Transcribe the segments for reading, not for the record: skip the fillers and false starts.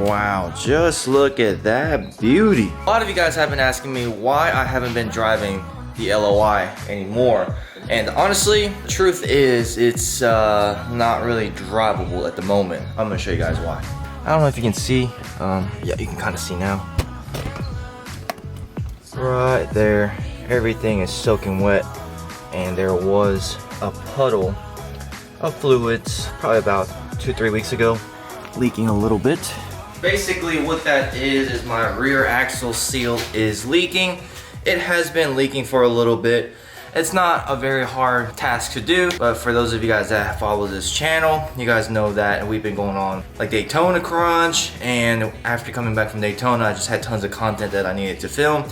Wow, just look at that beauty. A lot of you guys have been asking me why I haven't been driving the LLY anymore. And honestly, the truth is it's not really drivable at the moment. I'm gonna show you guys why. I don't know if you can see. Yeah, you can kind of see now. Right there, everything is soaking wet. And there was a puddle of fluids probably about 2-3 weeks ago, leaking a little bit. Basically what that is my rear axle seal is leaking. It has been leaking for a little bit. It's not a very hard task to do, but for those of you guys that follow this channel, you guys know that we've been going on like Daytona crunch, and after coming back from Daytona, I just had tons of content that I needed to film.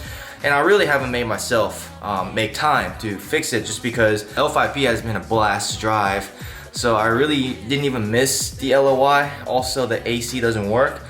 And I really haven't made myself make time to fix it just because L5P has been a blast to drive. So I really didn't even miss the LLY. Also, the AC doesn't work.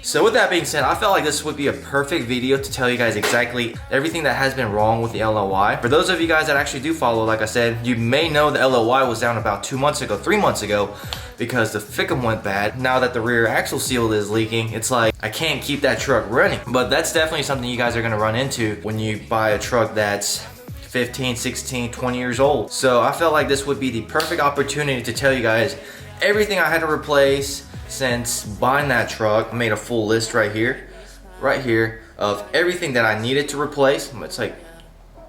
So with that being said, I felt like this would be a perfect video to tell you guys exactly everything that has been wrong with the LLY. For those of you guys that actually do follow, like I said, you may know the LLY was down about 2 months ago, 3 months ago, because the FICM went bad. Now that the rear axle seal is leaking, it's like I can't keep that truck running. But that's definitely something you guys are gonna run into when you buy a truck that's 15, 16, 20 years old. So I felt like this would be the perfect opportunity to tell you guys everything I had to replace since buying that truck. I made a full list right here of everything that I needed to replace. It's like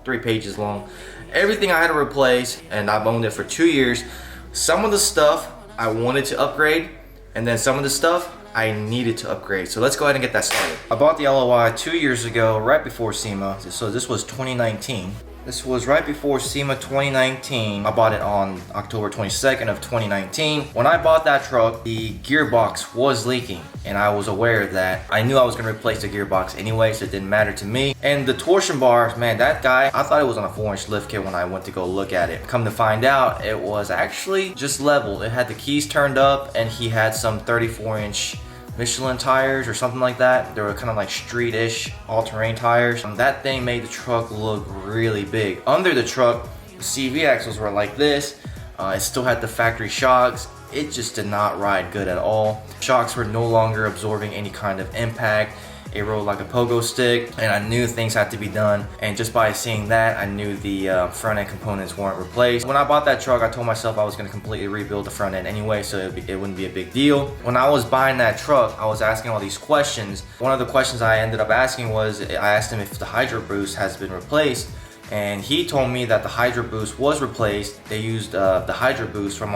3 pages long. Everything I had to replace, and I've owned it for 2 years. Some of the stuff I wanted to upgrade, and then some of the stuff I needed to upgrade. So let's go ahead and get that started. I bought the LLY 2 years ago, right before SEMA. So this was 2019. This was right before SEMA 2019. I bought it on October 22nd of 2019. When I bought that truck, the gearbox was leaking, and I was aware of that. I knew I was gonna replace the gearbox anyway, so it didn't matter to me. And the torsion bars, man, that guy, I thought it was on a 4-inch lift kit when I went to go look at it. Come to find out, it was actually just level. It had the keys turned up, and he had some 34-inch Michelin tires or something like that. They were kind of like street-ish all-terrain tires. That thing made the truck look really big. Under the truck, the CV axles were like this. It still had the factory shocks. It just did not ride good at all. Shocks were no longer absorbing any kind of impact. It rolled like a pogo stick, and I knew things had to be done. And just by seeing that, I knew the front end components weren't replaced. When I bought that truck, I told myself I was gonna completely rebuild the front end anyway, so it wouldn't be a big deal. When I was buying that truck, I was asking all these questions. One of the questions I ended up asking was, I asked him if the Hydroboost has been replaced. And he told me that the Hydroboost was replaced. They used the Hydroboost from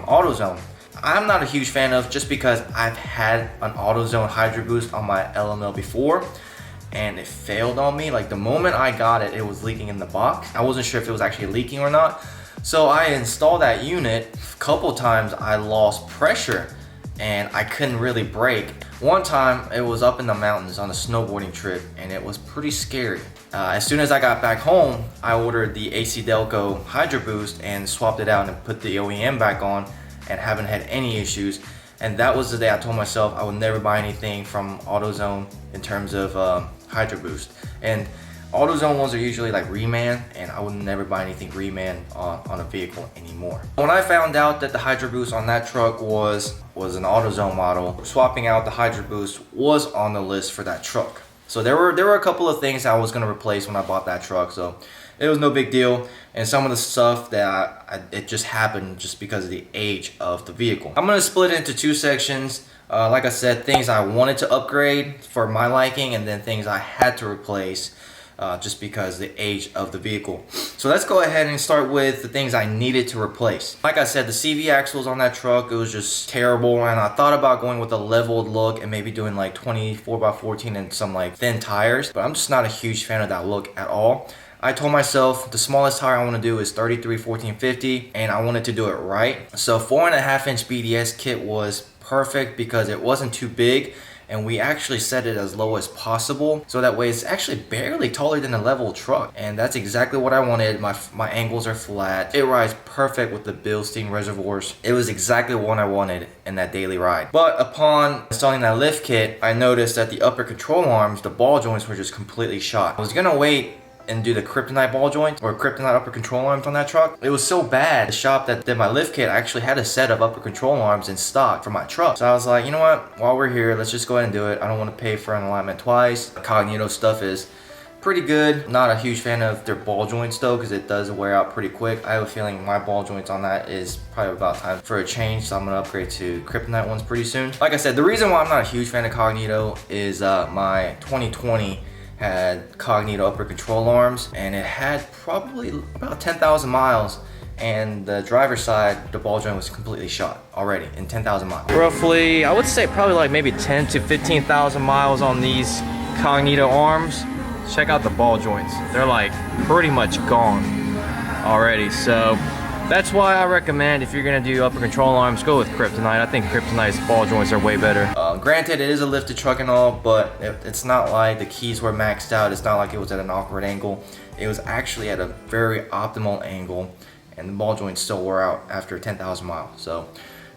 AutoZone. I'm not a huge fan of, just because I've had an AutoZone Hydroboost on my LML before and it failed on me. Like the moment I got it, it was leaking in the box. I wasn't sure if it was actually leaking or not. So I installed that unit. A couple times I lost pressure and I couldn't really brake. One time it was up in the mountains on a snowboarding trip, and it was pretty scary. As soon as I got back home, I ordered the AC Delco Hydroboost and swapped it out and put the OEM back on, and haven't had any issues. And that was the day I told myself I would never buy anything from AutoZone in terms of Hydroboost. And AutoZone ones are usually like reman, and I would never buy anything reman on a vehicle anymore. When I found out that the Hydroboost on that truck was an AutoZone model, swapping out the Hydroboost was on the list for that truck. So there were a couple of things I was gonna replace when I bought that truck. So it was no big deal, and some of the stuff that it just happened just because of the age of the vehicle. I'm gonna split it into 2 sections. Like I said, things I wanted to upgrade for my liking, and then things I had to replace just because of the age of the vehicle. So let's go ahead and start with the things I needed to replace. Like I said, the CV axles on that truck, it was just terrible, and I thought about going with a leveled look and maybe doing like 24x14 and some like thin tires, but I'm just not a huge fan of that look at all. I told myself the smallest tire I want to do is 33/1450, and I wanted to do it right. So 4.5-inch BDS kit was perfect because it wasn't too big, and we actually set it as low as possible, so that way it's actually barely taller than a level truck, and that's exactly what I wanted. My angles are flat. It rides perfect with the Bilstein reservoirs. It was exactly what I wanted in that daily ride. But upon installing that lift kit, I noticed that the upper control arms, the ball joints were just completely shot. I was gonna wait and do the Kryptonite ball joints or Kryptonite upper control arms on that truck. It was so bad, the shop that did my lift kit actually had a set of upper control arms in stock for my truck. So I was like, you know what, while we're here, let's just go ahead and do it. I don't want to pay for an alignment twice. The Cognito stuff is pretty good. Not a huge fan of their ball joints though, because it does wear out pretty quick. I have a feeling my ball joints on that is probably about time for a change, so I'm gonna upgrade to Kryptonite ones pretty soon. Like I said, the reason why I'm not a huge fan of Cognito is my 2020 had Cognito upper control arms, and it had probably about 10,000 miles, and the driver's side, the ball joint was completely shot already in 10,000 miles. Roughly, I would say probably like maybe 10 to 15,000 miles on these Cognito arms. Check out the ball joints. They're like pretty much gone already. So that's why I recommend, if you're gonna do upper control arms, go with Kryptonite. I think Kryptonite's ball joints are way better. Granted, it is a lifted truck and all, but it's not like the keys were maxed out. It's not like it was at an awkward angle. It was actually at a very optimal angle, and the ball joints still wore out after 10,000 miles. So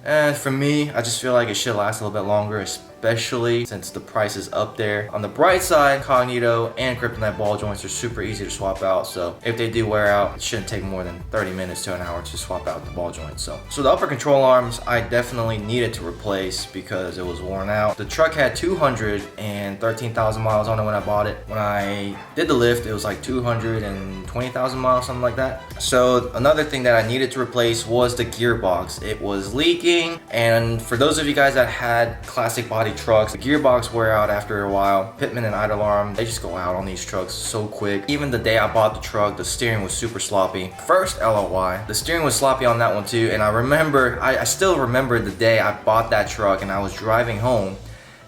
for me, I just feel like it should last a little bit longer, especially since the price is up there. On the bright side, Cognito and Kryptonite ball joints are super easy to swap out, so if they do wear out, it shouldn't take more than 30 minutes to an hour to swap out the ball joints. So the upper control arms, I definitely needed to replace because it was worn out. The truck had 213,000 miles on it when I bought it. When I did the lift, it was like 220,000 miles, something like that. So another thing that I needed to replace was the gearbox. It was leaking, and for those of you guys that had classic body trucks, the gearbox wear out after a while. Pitman and idle arm, they just go out on these trucks so quick. Even the day I bought the truck, the steering was super sloppy. First LLY, the steering was sloppy on that one too, and I still remember the day I bought that truck and I was driving home,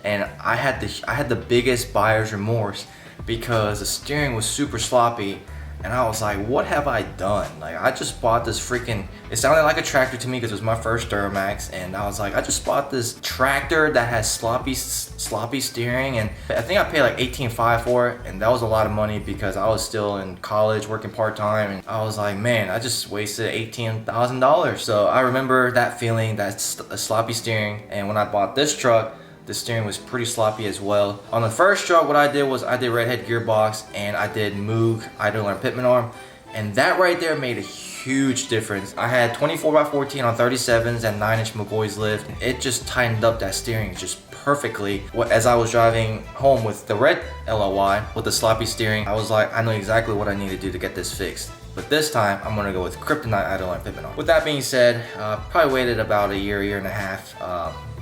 and I had the biggest buyer's remorse because the steering was super sloppy. And I was like, what have I done? Like, I just bought this freaking, it sounded like a tractor to me because it was my first Duramax. And I was like, I just bought this tractor that has sloppy steering. And I think I paid like $18,500 for it. And that was a lot of money because I was still in college working part-time. And I was like, man, I just wasted $18,000. So I remember that feeling, that sloppy steering. And when I bought this truck, the steering was pretty sloppy as well. On the first truck, what I did was I did Redhead Gearbox and I did Moog idle arm Pitman arm, and that right there made a huge difference. I had 24x14 on 37s and 9-inch McGaughy's lift. It just tightened up that steering just perfectly. As I was driving home with the red LLY with the sloppy steering, I was like, I know exactly what I need to do to get this fixed. But this time, I'm gonna go with Kryptonite idle arm Pitman arm. With that being said, probably waited about a year and a half.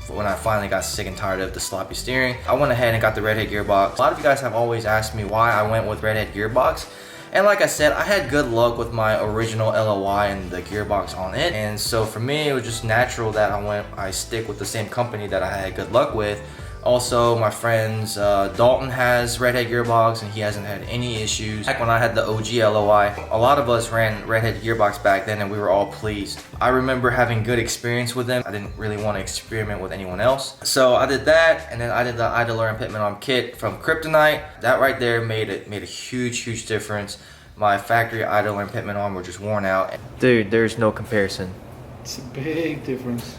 When I finally got sick and tired of the sloppy steering, I went ahead and got the Redhead Gearbox. A lot of you guys have always asked me why I went with Redhead Gearbox. And like I said, I had good luck with my original LLY and the gearbox on it. And so for me, it was just natural that I stick with the same company that I had good luck with. Also, my friends, Dalton has Redhead Gearbox and he hasn't had any issues. Back when I had the OG LLY, a lot of us ran Redhead Gearbox back then and we were all pleased. I remember having good experience with them. I didn't really want to experiment with anyone else. So I did that, and then I did the idler and Pitman arm kit from Kryptonite. That right there made a huge difference. My factory idler and Pitman arm were just worn out. Dude, there's no comparison. It's a big difference.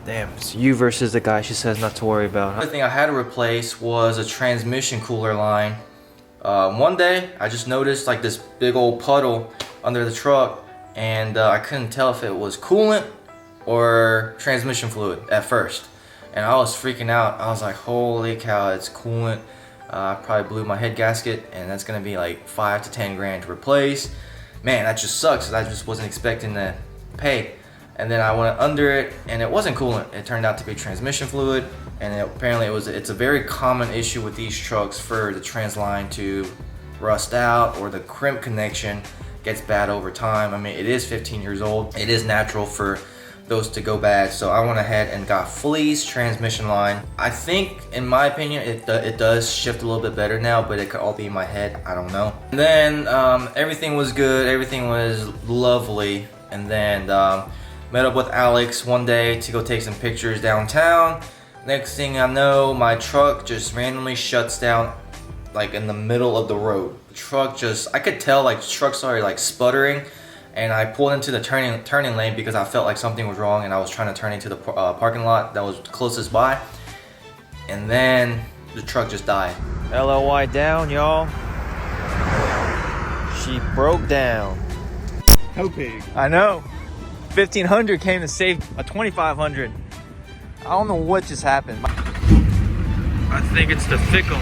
Damn, it's you versus the guy she says not to worry about. Another thing I had to replace was a transmission cooler line. One day, I just noticed like this big old puddle under the truck, and I couldn't tell if it was coolant or transmission fluid at first. And I was freaking out. I was like, holy cow, it's coolant. I probably blew my head gasket, and that's gonna be like 5 to 10 grand to replace. Man, that just sucks, because I just wasn't expecting to pay. And then I went under it, and it wasn't coolant. It turned out to be transmission fluid, and apparently it's a very common issue with these trucks for the trans line to rust out, or the crimp connection gets bad over time. I mean, it is 15 years old. It is natural for those to go bad. So I went ahead and got Fleece transmission line. I think, in my opinion, it does shift a little bit better now, but it could all be in my head. I don't know. And then everything was good. Everything was lovely. And then met up with Alex one day to go take some pictures downtown. Next thing I know, my truck just randomly shuts down like in the middle of the road. The truck just, I could tell like the truck started like sputtering, and I pulled into the turning lane because I felt like something was wrong, and I was trying to turn into the parking lot that was closest by, and then the truck just died. LLY down, y'all. She broke down. How big? I know. 1500 came to save a 2500. I don't know what just happened. I think it's the FICM.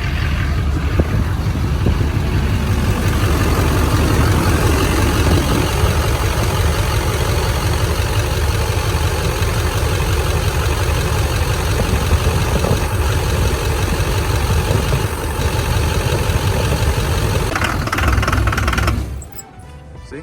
See?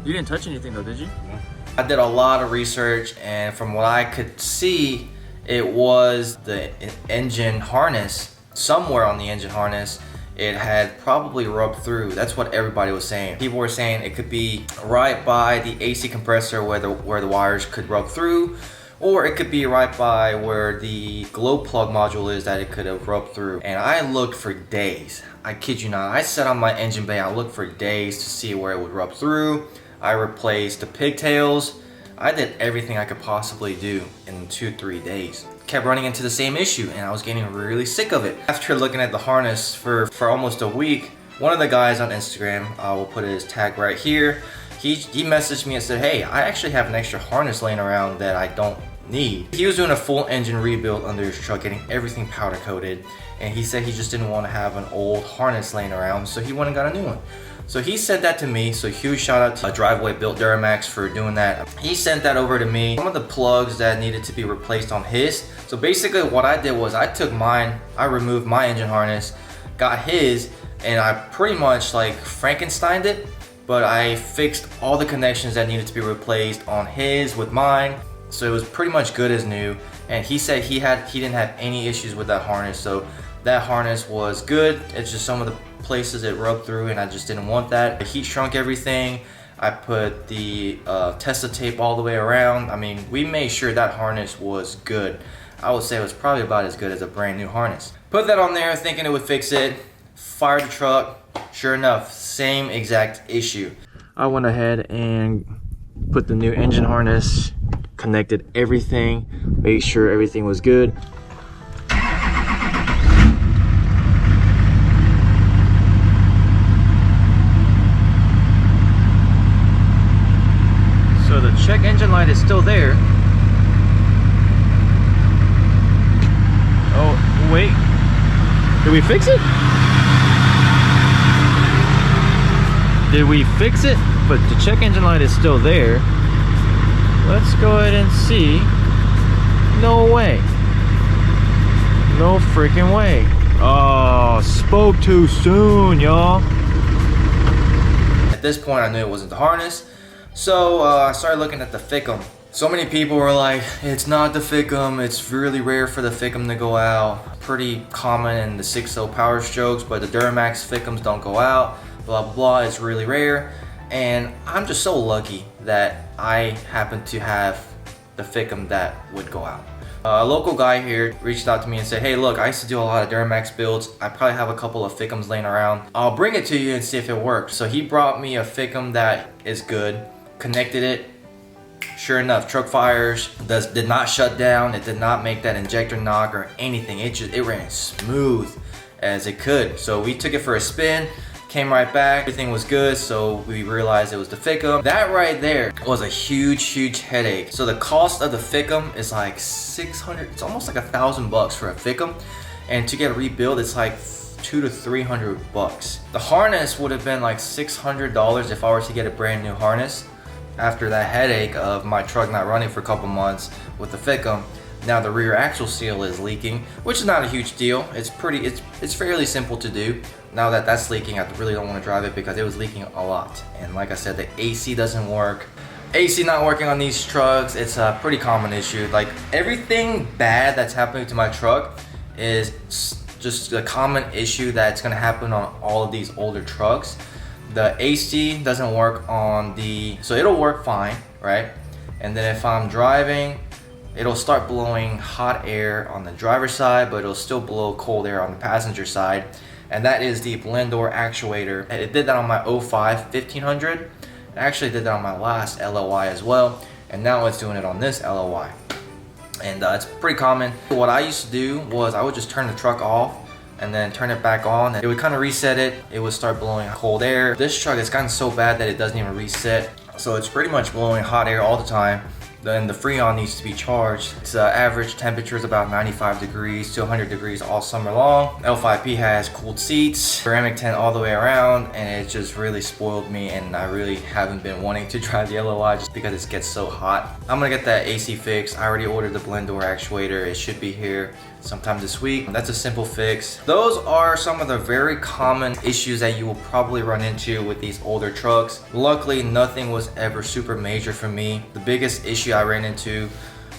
You didn't touch anything though, did you? No. I did a lot of research, and from what I could see, it was the engine harness. Somewhere on the engine harness, it had probably rubbed through. That's what everybody was saying. People were saying it could be right by the AC compressor where the wires could rub through, or it could be right by where the glow plug module is that it could have rubbed through. And I looked for days. I kid you not. I sat on my engine bay. I looked for days to see where it would rub through. I replaced the pigtails. I did everything I could possibly do in 2-3 days. Kept running into the same issue, and I was getting really sick of it. After looking at the harness for almost a week, one of the guys on Instagram, I will put his tag right here, he messaged me and said, hey, I actually have an extra harness laying around that I don't need. He was doing a full engine rebuild under his truck, getting everything powder coated, and he said he just didn't want to have an old harness laying around, so he went and got a new one. So he sent that to me, so huge shout out to Driveway Built Duramax for doing that. He sent that over to me. Some of the plugs that needed to be replaced on his. So basically what I did was I took mine, I removed my engine harness, got his, and I pretty much like Frankensteined it, but I fixed all the connections that needed to be replaced on his with mine. So it was pretty much good as new. And he said he didn't have any issues with that harness. So that harness was good. It's just some of the places it rubbed through, and I just didn't want that. I heat shrunk everything. I put the Testa tape all the way around. I mean, we made sure that harness was good. I would say it was probably about as good as a brand new harness. Put that on there thinking it would fix it. Fired the truck. Sure enough, same exact issue. I went ahead and put the new engine harness, connected everything, made sure everything was good. So the check engine light is still there. Oh, wait. Did we fix it? Did we fix it? But the check engine light is still there. Let's go ahead and see. No way. No freaking way. Oh, spoke too soon, y'all. At this point, I knew it wasn't the harness. So I started looking at the FICM. So many people were like, it's not the FICM, it's really rare for the FICM to go out. Pretty common in the 6.0 Power Strokes, but the Duramax FICMs don't go out. Blah, blah, blah, it's really rare. And I'm just so lucky that I happen to have the FICM that would go out. A local guy here reached out to me and said, hey look, I used to do a lot of Duramax builds. I probably have a couple of FICMs laying around. I'll bring it to you and see if it works. So he brought me a FICM that is good. Connected it. Sure enough, truck fires did not shut down. It did not make that injector knock or anything. It ran smooth as it could. So we took it for a spin, came right back. Everything was good, so we realized it was the FICM. That right there was a huge headache. So the cost of the FICM is like 600. It's almost like $1,000 for a FICM, and to get a rebuild, it's like $200 to $300. The harness would have been like $600 if I were to get a brand new harness. After that headache of my truck not running for a couple months with the FICM, now the rear axle seal is leaking, which is not a huge deal. It's fairly simple to do. Now that that's leaking, I really don't want to drive it because it was leaking a lot. And like I said, the AC doesn't work. AC not working on these trucks, it's a pretty common issue. Like everything bad that's happening to my truck is just a common issue that's gonna happen on all of these older trucks. The AC doesn't work on so it'll work fine, right? And then if I'm driving, it'll start blowing hot air on the driver's side, but it'll still blow cold air on the passenger side. And that is the blend door actuator. It did that on my 05 1500. It actually did that on my last LLY as well. And now it's doing it on this LLY. And it's pretty common. What I used to do was I would just turn the truck off and then turn it back on, and it would kind of reset it. It would start blowing cold air. This truck has gotten so bad that it doesn't even reset. So it's pretty much blowing hot air all the time. Then the Freon needs to be charged. Its average temperature is about 95 degrees to 100 degrees all summer long. L5P has cooled seats, ceramic tent all the way around, and it just really spoiled me, and I really haven't been wanting to drive the LLY just because it gets so hot. I'm gonna get that AC fixed. I already ordered the blend door actuator. It should be here sometime this week. That's a simple fix. Those are some of the very common issues that you will probably run into with these older trucks. Luckily, nothing was ever super major for me. The biggest issue I ran into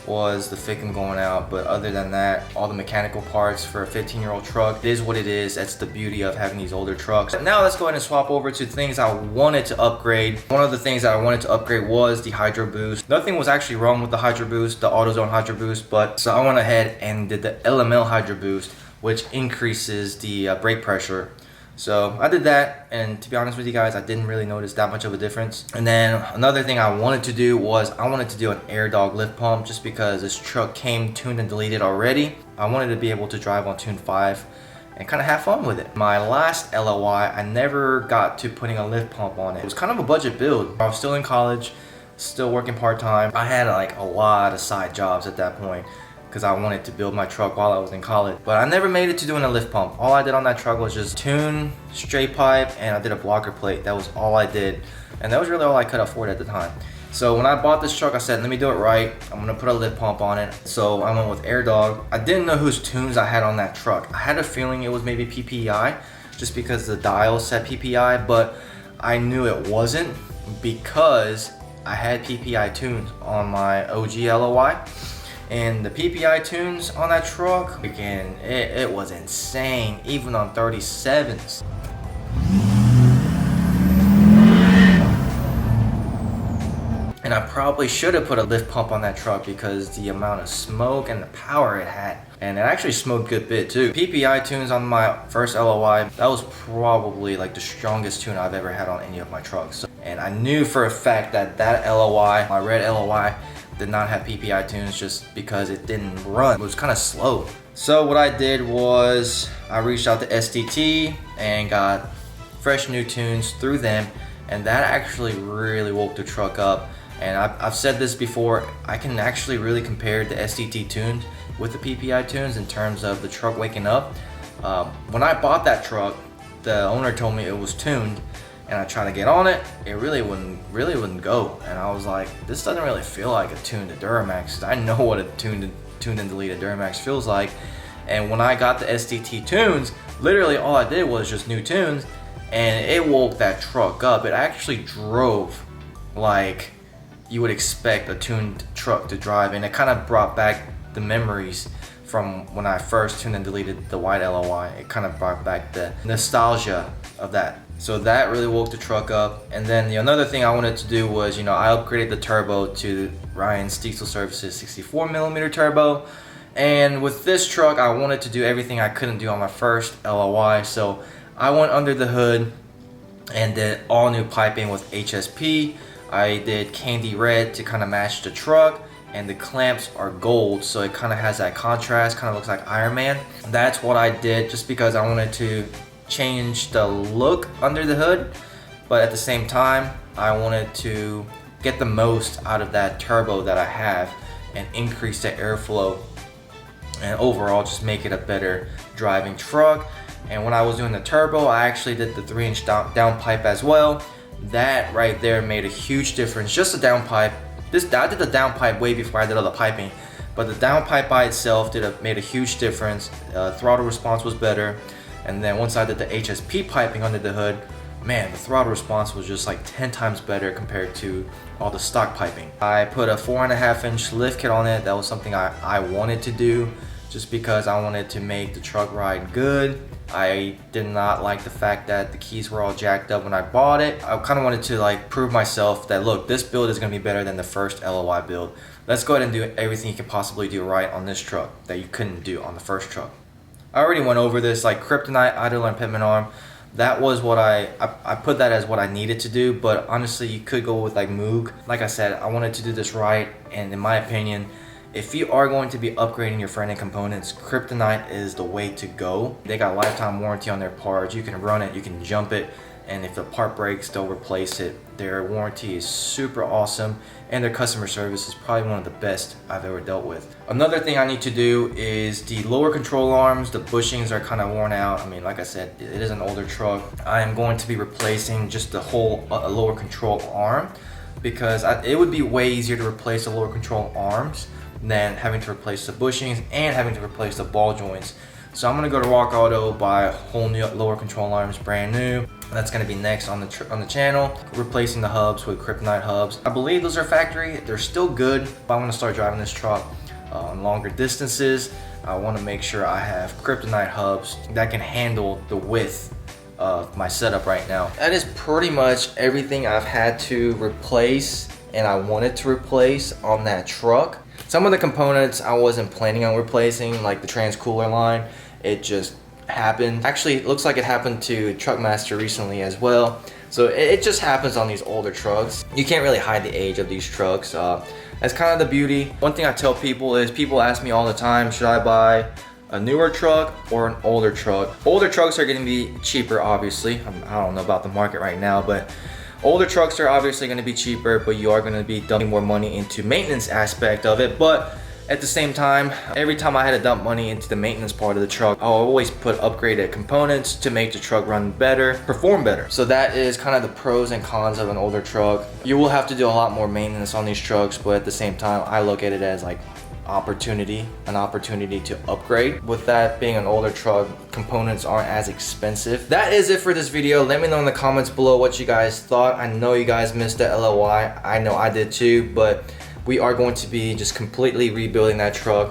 was the FICM going out, but other than that, all the mechanical parts for a 15-year-old truck, it is what it is. That's the beauty of having these older trucks. Now let's go ahead and swap over to things I wanted to upgrade. One of the things that I wanted to upgrade was the Hydroboost. Nothing was actually wrong with the Hydroboost, the AutoZone Hydroboost, but so I went ahead and did the LML Hydroboost, which increases the brake pressure. So I did that, and to be honest with you guys, I didn't really notice that much of a difference. And then another thing I wanted to do was I wanted to do an air dog lift pump, just because this truck came tuned and deleted already. I wanted to be able to drive on tune 5 and kind of have fun with it. My last LLY, I never got to putting a lift pump on it. It was kind of a budget build. I was still in college, still working part-time. I had like a lot of side jobs at that point, because I wanted to build my truck while I was in college. But I never made it to doing a lift pump. All I did on that truck was just tune, straight pipe, and I did a blocker plate. That was all I did. And that was really all I could afford at the time. So when I bought this truck, I said, let me do it right. I'm gonna put a lift pump on it. So I went with Air Dog. I didn't know whose tunes I had on that truck. I had a feeling it was maybe PPI, just because the dial said PPI, but I knew it wasn't because I had PPI tunes on my OG LLY. And the PPI tunes on that truck, again, it was insane, even on 37s. And I probably should have put a lift pump on that truck because the amount of smoke and the power it had. And it actually smoked a good bit too. PPI tunes on my first LLY, that was probably like the strongest tune I've ever had on any of my trucks. And I knew for a fact that that LLY, my red LLY, did not have PPI tunes just because it didn't run. It was kind of slow. So what I did was I reached out to SDT and got fresh new tunes through them, and that actually really woke the truck up. And I've said this before, I can actually really compare the SDT tunes with the PPI tunes in terms of the truck waking up. When I bought that truck, the owner told me it was tuned, and I tried to get on it, it really wouldn't go. And I was like, this doesn't really feel like a tuned Duramax. I know what a tuned and deleted Duramax feels like. And when I got the SDT tunes, literally all I did was just new tunes, and it woke that truck up. It actually drove like you would expect a tuned truck to drive, and it kind of brought back the memories from when I first tuned and deleted the white LLY. It kind of brought back the nostalgia of that. So that really woke the truck up. And then another thing I wanted to do was, I upgraded the turbo to Ryan's Diesel Services 64mm turbo. And with this truck, I wanted to do everything I couldn't do on my first LLY. So I went under the hood and did all new piping with HSP. I did candy red to kind of match the truck, and the clamps are gold, so it kind of has that contrast, kind of looks like Iron Man. That's what I did just because I wanted to change the look under the hood, but at the same time I wanted to get the most out of that turbo that I have and increase the airflow and overall just make it a better driving truck. And when I was doing the turbo, I actually did the 3-inch down pipe as well. That right there made a huge difference. Just the down pipe. I did the down pipe way before I did all the piping, but the down pipe by itself made a huge difference. Throttle response was better. And then once I did the HSP piping under the hood, man, the throttle response was just like 10 times better compared to all the stock piping. I put a 4.5-inch lift kit on it. That was something I wanted to do just because I wanted to make the truck ride good. I did not like the fact that the keys were all jacked up when I bought it. I kind of wanted to like prove myself that, look, this build is going to be better than the first LLY build. Let's go ahead and do everything you can possibly do right on this truck that you couldn't do on the first truck. I already went over this, like Kryptonite, idle and pitman arm. That was what I put that as what I needed to do, but honestly you could go with like Moog. Like I said, I wanted to do this right, and in my opinion, If you are going to be upgrading your front end components, Kryptonite is the way to go. They got lifetime warranty on their parts. You can run it, you can jump it, and if the part breaks, they'll replace it. Their warranty is super awesome, and their customer service is probably one of the best I've ever dealt with. Another thing I need to do is the lower control arms. The bushings are kind of worn out. I mean, like I said, it is an older truck. I am going to be replacing just the whole lower control arm, because it would be way easier to replace the lower control arms than having to replace the bushings and having to replace the ball joints. So I'm gonna go to Rock Auto, buy a whole new lower control arms, brand new. That's gonna be next on the channel, replacing the hubs with Kryptonite hubs. I believe those are factory. They're still good, but I'm gonna start driving this truck on longer distances. I wanna make sure I have Kryptonite hubs that can handle the width of my setup right now. That is pretty much everything I've had to replace and I wanted to replace on that truck. Some of the components I wasn't planning on replacing, like the transcooler line. It just happened. Actually, it looks like it happened to Truckmaster recently as well. So it just happens on these older trucks. You can't really hide the age of these trucks. That's kind of the beauty. One thing I tell people is, people ask me all the time, should I buy a newer truck or an older truck? Older trucks are gonna be cheaper, obviously. I don't know about the market right now, but older trucks are obviously going to be cheaper, but you are going to be dumping more money into maintenance aspect of it. But at the same time, every time I had to dump money into the maintenance part of the truck, I'll always put upgraded components to make the truck run better, perform better. So that is kind of the pros and cons of an older truck. You will have to do a lot more maintenance on these trucks, but at the same time, I look at it as like an opportunity to upgrade. With that being an older truck, components aren't as expensive. That is it for this video. Let me know in the comments below what you guys thought. I know you guys missed the LLY. I know I did too, but we are going to be just completely rebuilding that truck.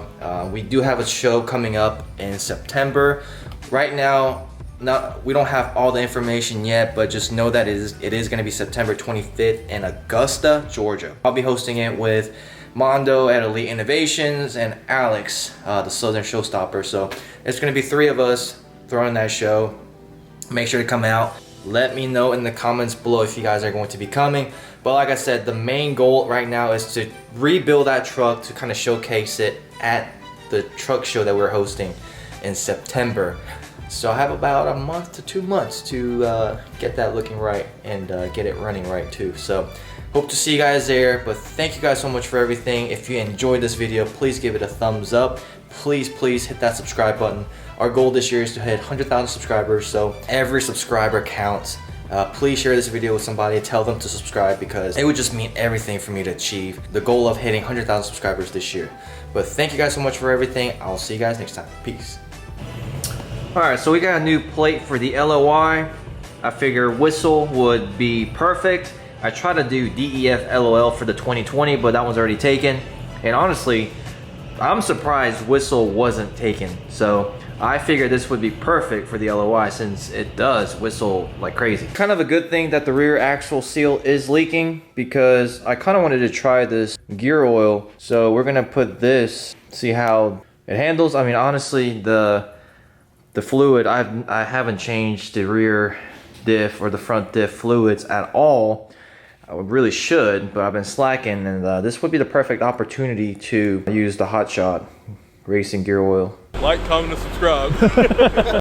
We do have a show coming up in September. Right now, we don't have all the information yet, but just know that it is going to be September 25th in Augusta, Georgia. I'll be hosting it with Mondo at Elite Innovations and Alex, the Southern Showstopper. So it's going to be 3 of us throwing that show. Make sure to come out. Let me know in the comments below if you guys are going to be coming. But like I said, the main goal right now is to rebuild that truck, to kind of showcase it at the truck show that we're hosting in September. So I have about a month to 2 months to get that looking right and get it running right too. So hope to see you guys there, but thank you guys so much for everything. If you enjoyed this video, please give it a thumbs up. Please hit that subscribe button. Our goal this year is to hit 100,000 subscribers, so every subscriber counts. Please share this video with somebody, tell them to subscribe, because it would just mean everything for me to achieve the goal of hitting 100,000 subscribers this year. But thank you guys so much for everything. I'll see you guys next time. Peace. Alright, so we got a new plate for the LLY. I figure whistle would be perfect. I tried to do DEF LOL for the 2020, but that one's already taken. And honestly, I'm surprised whistle wasn't taken. So I figured this would be perfect for the LLY, since it does whistle like crazy. Kind of a good thing that the rear axle seal is leaking, because I kind of wanted to try this gear oil. So we're gonna put this, see how it handles. I mean, honestly, the fluid, I haven't changed the rear diff or the front diff fluids at all. I really should, but I've been slacking, and this would be the perfect opportunity to use the Hot Shot Racing gear oil. Like, comment, and subscribe.